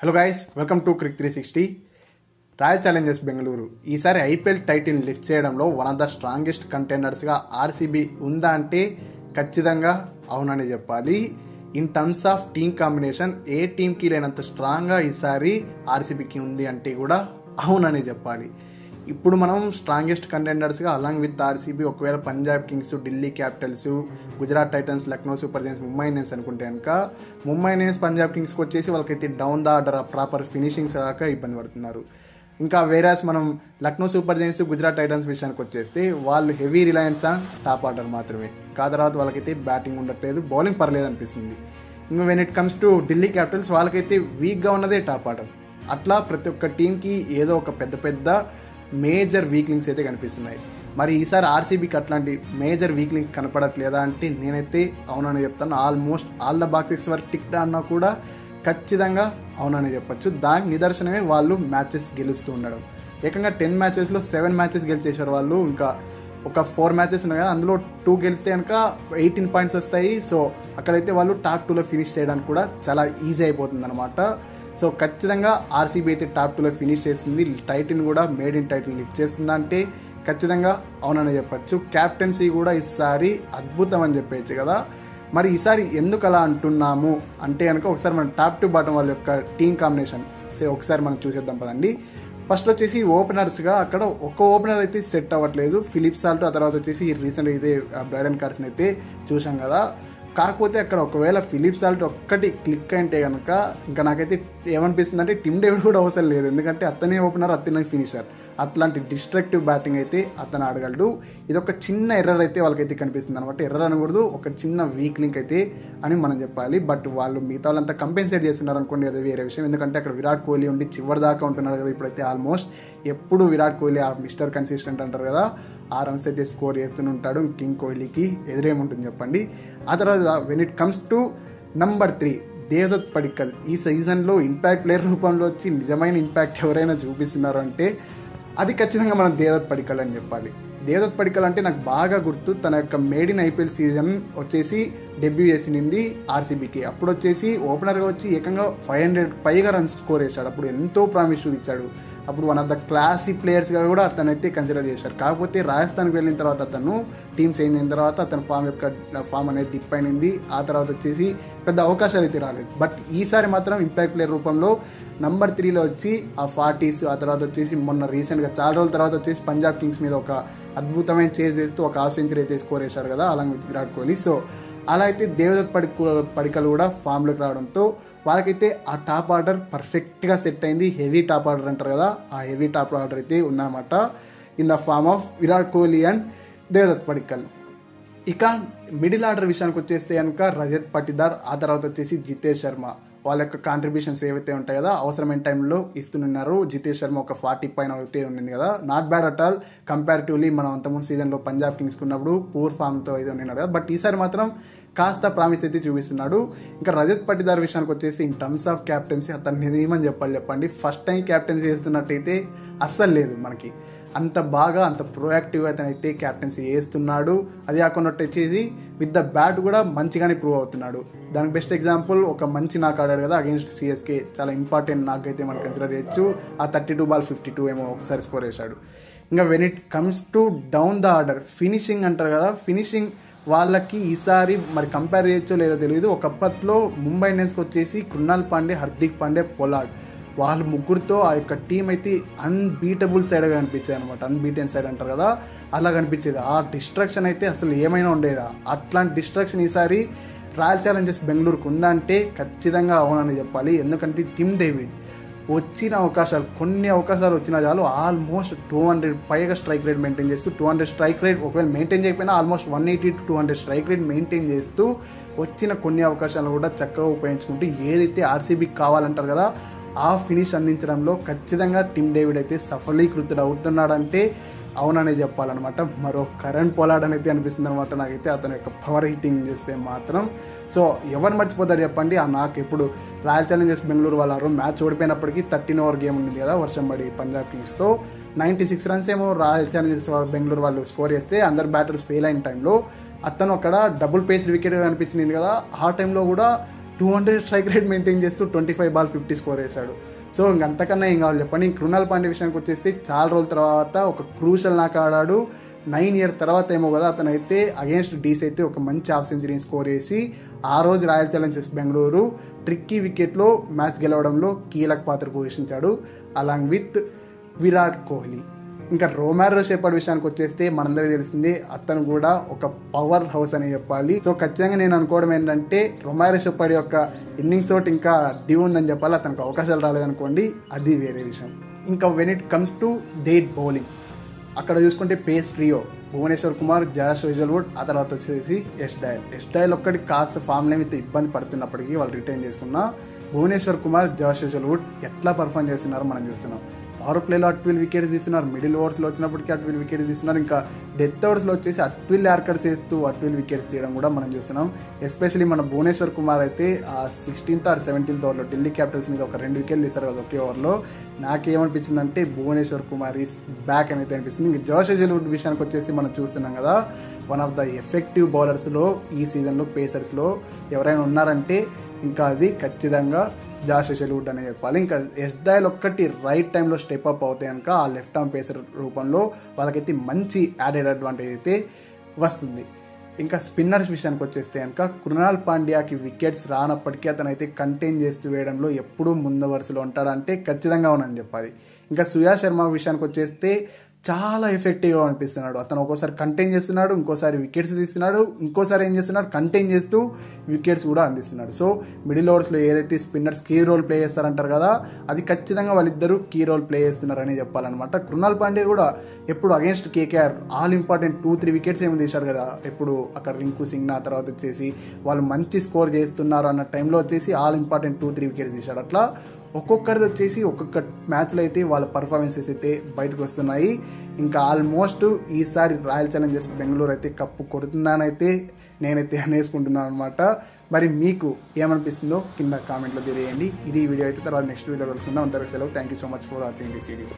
Hello guys, welcome to Crick 360. Royal Challengers Bengaluru ఈసారి IPL title lift చేయడంలో one of the strongest కంటెండర్స్గా RCB ఉందా అంటే ఖచ్చితంగా అవునని చెప్పాలి. In terms of team combination ఏ టీంకి లేనంత స్ట్రాంగ్గా ఈసారి ఆర్సీబీకి ఉంది అంటే కూడా అవునని చెప్పాలి. ఇప్పుడు మనం స్ట్రాంగెస్ట్ కంటెండర్స్గా అలాంగ్ విత్ ఆర్సీబీ ఒకవేళ Punjab Kings, Delhi Capitals, Gujarat Titans, Lucknow super Giants, Mumbai Indians అనుకుంటే కనుక ముంబై ఇండియన్స్, పంజాబ్ కింగ్స్కి వచ్చేసి వాళ్ళకైతే down the order proper finishings రాక ఇబ్బంది పడుతున్నారు. ఇంకా వేరాస్ మనం Lucknow super Giants, Gujarat Titans విషయానికి వచ్చేస్తే వాళ్ళు heavy Reliance on top order మాత్రమే. తర్వాత వాళ్ళకైతే బ్యాటింగ్ ఉండట్లేదు, బౌలింగ్ పర్లేదు అనిపిస్తుంది. ఇంకా when it comes to Delhi Capitals వాళ్ళకైతే వీక్గా ఉన్నదే టాప్ ఆర్డర్. అట్లా ప్రతి ఒక్క టీంకి ఏదో ఒక పెద్ద మేజర్ వీక్ లింక్స్ అయితే కనిపిస్తున్నాయి. మరి ఈసారి ఆర్సీబీకి అట్లాంటి మేజర్ వీక్ లింక్స్ కనపడట్లేదా అంటే నేనైతే అవునని చెప్తాను. ఆల్మోస్ట్ ఆల్ ద బాక్సెస్ వరకు టిక్డ్ అన్నా కూడా ఖచ్చితంగా అవునని చెప్పొచ్చు. దానికి నిదర్శనమే వాళ్ళు మ్యాచెస్ గెలుస్తూ ఉండడం. ఏకంగా 10 మ్యాచెస్లో 7 మ్యాచెస్ గెలిచేశారు వాళ్ళు. ఇంకా ఒక 4 మ్యాచెస్ ఉన్నాయి కదా, అందులో 2 గెలిస్తే కనుక 18 పాయింట్స్ వస్తాయి. సో అక్కడైతే వాళ్ళు టాప్ 2లో ఫినిష్ చేయడానికి కూడా చాలా ఈజీ అయిపోతుంది అనమాట. సో ఖచ్చితంగా ఆర్సీబీ అయితే టాప్ 2లో ఫినిష్ చేస్తుంది. టైటిల్ కూడా మేడ్ ఇన్ టైటిల్ లిఫ్ట్ చేస్తుంది అంటే ఖచ్చితంగా అవునని చెప్పచ్చు. క్యాప్టెన్సీ కూడా ఈసారి అద్భుతం అని చెప్పచ్చు కదా. మరి ఈసారి ఎందుకు అలా అంటున్నాము అంటే కనుక ఒకసారి మన టాప్ 2 బాటం వాళ్ళ యొక్క టీమ్ కాంబినేషన్ ఒకసారి మనం చూసేద్దాం పదండి. ఫస్ట్ వచ్చేసి ఓపెనర్స్గా అక్కడ ఒక ఓపెనర్ అయితే సెట్ అవ్వట్లేదు, ఫిలిప్ సాల్ట్. ఆ తర్వాత వచ్చేసి రీసెంట్గా అయితే బ్రైడన్ కార్సన్ అయితే చూసాం కదా. కాకపోతే అక్కడ ఒకవేళ ఫిలిప్ సాల్ట్ ఒక్కటి క్లిక్ అంటే కనుక ఇంకా నాకైతే ఏమనిపిస్తుంది అంటే టిమ్ డేవిడ్ కూడా అవసరం లేదు. ఎందుకంటే అతనే ఓపెనర్, అతనే ఫినిషర్. అట్లాంటి డిస్ట్రక్టివ్ బ్యాటింగ్ అయితే అతను ఆడగలడు. ఇది ఒక చిన్న ఎర్రర్ అయితే వాళ్ళకైతే కనిపిస్తుంది అనమాట. ఎర్రర్ అనకూడదు, ఒక చిన్న వీక్ లింక్ అయితే అని మనం చెప్పాలి. బట్ వాళ్ళు మిగతా వాళ్ళంతా కంపెన్సేట్ చేస్తున్నారు అనుకోండి, అది వేరే విషయం. ఎందుకంటే అక్కడ విరాట్ కోహ్లీ ఉండి చివరి దాకా ఉంటున్నారు కదా. ఇప్పుడైతే ఆల్మోస్ట్ ఎప్పుడు విరాట్ కోహ్లీ ఆ మిస్టర్ కన్సిస్టెంట్ అంటారు కదా, ఆ రన్స్ అయితే స్కోర్ చేస్తూనే ఉంటాడు. కింగ్ కోహ్లీకి ఎదురేముంటుంది చెప్పండి. ఆ తర్వాత when it comes to number 3 Devdutt Padikkal ఈ సీజన్లో ఇంపాక్ట్ ప్లేయర్ రూపంలో వచ్చి నిజమైన ఇంపాక్ట్ ఎవరైనా చూపిస్తున్నారు అంటే అది ఖచ్చితంగా మనం దేవదత్ పడిక్కల్ అని చెప్పాలి. దేవదత్ పడిక్కల్ అంటే నాకు బాగా గుర్తు, తన యొక్క మేడ్ ఇన్ ఐపీఎల్ సీజన్ వచ్చేసి డెబ్యూ చేసింది ఆర్సీబీకి. అప్పుడు వచ్చేసి ఓపెనర్గా వచ్చి ఏకంగా 500 పైగా రన్స్ స్కోర్ చేశాడు. అప్పుడు ఎంతో ప్రామిస్ చూపించాడు. అప్పుడు వన్ ఆఫ్ ద క్లాసీ ప్లేయర్స్గా కూడా అతనైతే కన్సిడర్ చేశారు. కాకపోతే రాజస్థాన్కి వెళ్ళిన తర్వాత అతను టీమ్ చేంజ్ అయిన తర్వాత అతని ఫామ్ అనేది డిప్ అయినది. ఆ తర్వాత వచ్చేసి పెద్ద అవకాశాలు అయితే రాలేదు. బట్ ఈసారి మాత్రం ఇంపాక్ట్ ప్లేయర్ రూపంలో నంబర్ 3లో వచ్చి ఆ 40s, ఆ తర్వాత వచ్చేసి మొన్న రీసెంట్గా చాలా రోజుల తర్వాత వచ్చేసి పంజాబ్ కింగ్స్ మీద ఒక అద్భుతమైన చేజ్ చేస్తూ ఒక హాఫ్ సెంచరీ అయితే స్కోర్ చేశాడు కదా along with Virat Kohli. So అలా అయితే దేవదత్ పడిక్కల్ కూడా ఫామ్లోకి రావడంతో వాళ్ళకైతే ఆ టాప్ ఆర్డర్ పర్ఫెక్ట్గా సెట్ అయింది. హెవీ టాప్ ఆర్డర్ అంటారు కదా, ఆ హెవీ టాప్ ఆర్డర్ అయితే ఉందన్నమాట in the form of Virat Kohli and Devdutt Padikkal. ఇక మిడిల్ ఆర్డర్ విషయానికి వచ్చేస్తే కనుక రజత్ పటిదార్, ఆ తర్వాత వచ్చేసి జితేష్ శర్మ. వాళ్ళ యొక్క కాంట్రిబ్యూషన్స్ ఏవైతే ఉంటాయి కదా అవసరమైన టైంలో ఇస్తున్నారు. జితేష్ శర్మ ఒక 40 పైన ఒకటి ఉంది కదా, not bad at all comparatively మనం అంతకుముందు సీజన్లో పంజాబ్ కింగ్స్కి ఉన్నప్పుడు పూర్ ఫామ్తో అయితే ఉన్నాడు కదా. బట్ ఈసారి మాత్రం కాస్త ప్రామిస్ అయితే చూపిస్తున్నాడు. ఇంకా రజత్ పటిదార్ విషయానికి వచ్చేసి ఇన్ టర్మ్స్ ఆఫ్ క్యాప్టెన్సీ అతన్ని ఏమని చెప్పండి. ఫస్ట్ టైం క్యాప్టెన్సీ చేస్తున్నట్టయితే అస్సలు లేదు మనకి. అంత బాగా అంత ప్రోయాక్టివ్గా అతనైతే క్యాప్టెన్సీ చేస్తున్నాడు. అది కాకుండా వచ్చేసి విత్ ద బ్యాట్ కూడా మంచిగానే ప్రూవ్ అవుతున్నాడు. దానికి బెస్ట్ ఎగ్జాంపుల్ ఒక మంచి నాక్ ఆడాడు కదా అగెన్స్ట్ సిఎస్కే, చాలా ఇంపార్టెంట్ నాక్ అయితే మనం కన్సిడర్ చేయొచ్చు. ఆ 32 బాల్ 52 ఏమో ఒకసారి స్కోర్ చేశాడు. ఇంకా when it comes to down the order finishing అంటారు కదా, ఫినిషింగ్ వాళ్ళకి ఈసారి మరి కంపేర్ చేయొచ్చో లేదో తెలియదు. ఒకప్పట్లో ముంబై ఇండియన్స్కి వచ్చేసి కృణాల్ పాండే, హార్దిక్ పాండే, పొలార్డ్ వాళ్ళ ముగ్గురితో ఆ యొక్క టీం అయితే అన్బీటబుల్ సైడ్గా కనిపించేది అనమాట. అన్బీటెన్ సైడ్ అంటారు కదా అలా కనిపించేది. ఆ డిస్ట్రాక్షన్ అయితే అసలు ఏమైనా ఉండేదా. అట్లాంటి డిస్ట్రాక్షన్ ఈసారి రాయల్ ఛాలెంజర్స్ బెంగళూరుకు ఉందా అంటే ఖచ్చితంగా అవునని చెప్పాలి. ఎందుకంటే టిమ్ డేవిడ్ వచ్చిన అవకాశాలు, కొన్ని అవకాశాలు వచ్చినా చాలు ఆల్మోస్ట్ 200 పైగా స్ట్రైక్ రేట్ మెయింటైన్ చేస్తూ 200 స్ట్రైక్ రేట్ ఒకవేళ మెయింటైన్ చేయకపోయినా almost 180 to 200 strike rate maintain చేస్తూ వచ్చిన కొన్ని అవకాశాలను కూడా చక్కగా ఉపయోగించుకుంటూ ఏదైతే ఆర్సీబీకి కావాలంటారు కదా ఆ ఫినిష్ అందించడంలో ఖచ్చితంగా టిమ్ డేవిడ్ అయితే సఫలీకృతుడు అవుతున్నాడంటే అవుననే చెప్పాలన్నమాట. మరో కరణ్ పొలాడ్ అనేది అనిపిస్తుంది అనమాట నాకైతే అతని యొక్క పవర్ హిట్టింగ్ చేస్తే మాత్రం. సో ఎవరు మర్చిపోతారు చెప్పండి. నాకు ఎప్పుడు రాయల్ ఛాలెంజర్స్ బెంగళూరు వాళ్ళు మ్యాచ్ ఓడిపోయినప్పటికీ 13 ఓవర్ గేమ్ ఉంది కదా వర్షం పడి పంజాబ్ కింగ్స్తో 96 రన్స్ ఏమో రాయల్ ఛాలెంజర్స్ బెంగళూరు వాళ్ళు స్కోర్ చేస్తే అందరు బ్యాటర్స్ ఫెయిల్ అయిన టైంలో అతను అక్కడ డబుల్ పేస్డ్ వికెట్గా కనిపించింది కదా. ఆ టైంలో కూడా 200 స్ట్రైక్ రేట్ మెయింటైన్ చేస్తూ 25 బాల్ 50 స్కోర్ చేశాడు. సో ఇంకంతకన్నా ఏం కావాలి చెప్పండి. కృణాల్ పాండ్యా విషయానికి వచ్చేస్తే చాలా రోజుల తర్వాత ఒక క్రూషల్ నాక్ ఆడాడు. 9 years తర్వాత ఏమో కదా అతనైతే అగేన్స్ట్ డీస్ అయితే ఒక మంచి హాఫ్ సెంచరీని స్కోర్ చేసి ఆ రోజు రాయల్ ఛాలెంజర్స్ బెంగళూరు ట్రిక్కీ వికెట్లో మ్యాచ్ గెలవడంలో కీలక పాత్ర పోషించాడు అలాంగ్ విత్ విరాట్ కోహ్లీ. ఇంకా రొమారో షెపర్డ్ విషయానికి వచ్చేస్తే మనందరికీ తెలిసిందే అతను కూడా ఒక పవర్ హౌస్ అని చెప్పాలి. సో ఖచ్చితంగా నేను అనుకోవడం ఏంటంటే రొమారో షెపర్డ్ యొక్క ఇన్నింగ్స్ తోటి ఇంకా డ్యూ ఉందని చెప్పాలి. అతనికి అవకాశాలు రాలేదనుకోండి, అది వేరే విషయం. ఇంకా when it comes to their bowling అక్కడ చూసుకుంటే pace trio Bhuvneshwar Kumar, Josh Hazlewood, ఆ తర్వాత వచ్చేసి ఎస్ డయల్ ఒక్కటి కాస్త ఫామ్లో అయితే ఇబ్బంది పడుతున్నప్పటికీ వాళ్ళు రిటైన్ చేసుకున్న భువనేశ్వర్ కుమార్, జాష్ హేజల్వుడ్ ఎట్లా పర్ఫామ్ చేస్తున్నారో మనం చూస్తున్నాం. పవర్ ప్లేలో 12 వికెట్స్ తీస్తున్నారు, మిడిల్ ఓవర్స్లో వచ్చినప్పటికీ 12 వికెట్స్ తీస్తున్నారు, ఇంకా డెత్ ఓవర్స్లో వచ్చేసి 12 యార్కర్స్ వేస్తూ 12 వికెట్స్ తీయడం కూడా మనం చూస్తున్నాం. ఎస్పెషలీ మన భువనేశ్వర్ కుమార్ అయితే ఆ 16th or 17th ఓవర్లో ఢిల్లీ క్యాపిటల్స్ మీద ఒక 2 వికెట్లు తీస్తారు కదా ఒకే ఓవర్లో. నాకేమనిపించిందంటే భువనేశ్వర్ కుమార్ ఈస్ బ్యాక్ అని అయితే అనిపిస్తుంది. ఇంకా జాష్ హేజల్వుడ్ విషయానికి వచ్చేసి మనం చూస్తున్నాం కదా, వన్ ఆఫ్ ద ఎఫెక్టివ్ బౌలర్స్లో ఈ సీజన్లో పేసర్స్లో ఎవరైనా ఉన్నారంటే ఇంకా అది ఖచ్చితంగా జాష్ హేజల్వుడ్ అనే చెప్పాలి. ఇంకా ఎస్ డయల్ ఒక్కటి రైట్ టైంలో స్టెప్ అప్ అవుతాయి కనుక ఆ లెఫ్ట్ ఆర్మ్ పేసర్ రూపంలో వాళ్ళకైతే మంచి యాడెడ్ అడ్వాంటేజ్ అయితే వస్తుంది. ఇంకా స్పిన్నర్స్ విషయానికి వచ్చేస్తే కనుక కృణాల్ పాండ్యాకి వికెట్స్ రానప్పటికీ అతనైతే కంటైన్ చేస్తూ వేయడంలో ఎప్పుడూ ముందు వరుసలో ఉంటాడంటే ఖచ్చితంగా అవునని చెప్పాలి. ఇంకా సుయాష్ శర్మ విషయానికి వచ్చేస్తే చాలా ఎఫెక్టివ్గా అనిపిస్తున్నాడు. అతను ఒక్కోసారి కంటైన్ చేస్తున్నాడు, ఇంకోసారి వికెట్స్ తీస్తున్నాడు, ఇంకోసారి ఏం చేస్తున్నాడు కంటైన్ చేస్తూ వికెట్స్ కూడా అందిస్తున్నాడు. సో మిడిల్ ఓవర్స్లో ఏదైతే స్పిన్నర్స్ కీ రోల్ ప్లే చేస్తారంటారు కదా, అది ఖచ్చితంగా వాళ్ళిద్దరూ కీ రోల్ ప్లే చేస్తున్నారని చెప్పాలన్నమాట. కృణాల్ పాండ్యా కూడా ఎప్పుడు against KKR all important 2-3 wickets ఏమి తీశారు కదా, ఎప్పుడు అక్కడ రింకు సింగ్ ఆ తర్వాత వచ్చేసి వాళ్ళు మంచి స్కోర్ చేస్తున్నారు అన్న టైంలో వచ్చేసి ఆల్ ఇంపార్టెంట్ 2-3 వికెట్స్ తీశాడు. అట్లా ఒక్కొక్కరిది వచ్చేసి ఒక్కొక్క మ్యాచ్లో అయితే వాళ్ళ పర్ఫార్మెన్సెస్ అయితే బయటకు వస్తున్నాయి. ఇంకా ఆల్మోస్ట్ ఈసారి రాయల్ ఛాలెంజర్స్ బెంగళూరు అయితే కప్పు కొడుతుందని అయితే నేనైతే అనేసుకుంటున్నాను అనమాట. మరి మీకు ఏమనిపిస్తుందో కింద కామెంట్లో తెలియండి. ఇది వీడియో అయితే తర్వాత నెక్స్ట్ వీడియో కలుసుకుందాం. అందరికీ సెలవు. Thank you so much for watching this video.